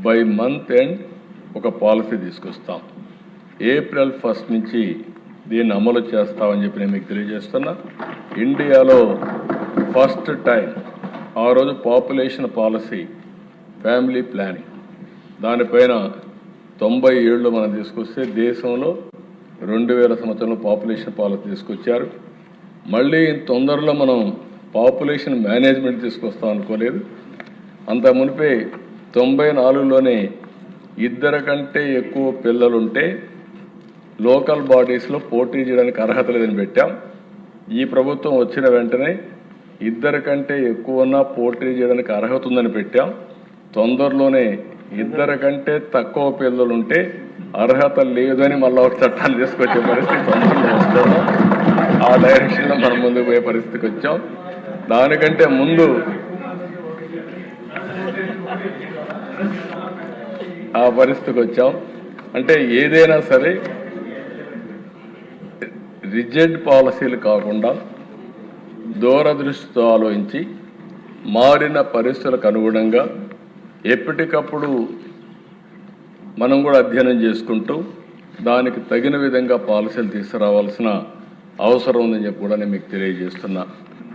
By month end ఒక policy తీసుకొస్తాం. April 1 నుంచి దీన్ని అమలు చేస్తామని చెప్పి నేను మీకు తెలియజేస్తున్నా. ఇండియాలో ఫస్ట్ టైం ఆ రోజు పాపులేషన్ పాలసీ, ఫ్యామిలీ ప్లానింగ్ దానిపైన 97 మనం తీసుకొస్తే దేశంలో 2000 సంవత్సరంలో పాపులేషన్ పాలసీ తీసుకొచ్చారు. మళ్ళీ తొందరలో మనం పాపులేషన్ మేనేజ్మెంట్ తీసుకొస్తాం అనుకోలేదు. అంత మునిపే 94లోనే 2 కంటే ఎక్కువ పిల్లలుంటే లోకల్ బాడీస్లో పోటీ చేయడానికి అర్హత లేదని పెట్టాం. ఈ ప్రభుత్వం వచ్చిన వెంటనే 2 కంటే ఎక్కువ ఉన్నా పోటీ చేయడానికి అర్హత ఉందని పెట్టాం. తొందరలోనే 2 కంటే తక్కువ పిల్లలుంటే అర్హత లేదని మళ్ళీ ఒక చట్టాన్ని తీసుకొచ్చే పరిస్థితి తొందరలో వస్తాము. ఆ డైరెక్షన్లో మనం ముందుకు పోయే పరిస్థితికి వచ్చాం. దానికంటే ముందు ఆ పరిస్థితికి వచ్చాం. అంటే ఏదైనా సరే రిజిడ్ పాలసీలు కాకుండా దూరదృష్టితో ఆలోచించి మారిన పరిస్థితులకు అనుగుణంగా ఎప్పటికప్పుడు మనం కూడా అధ్యయనం చేసుకుంటూ దానికి తగిన విధంగా పాలసీలు తీసుకురావాల్సిన అవసరం ఉందని చెప్పి కూడా నేను మీకు తెలియజేస్తున్నా.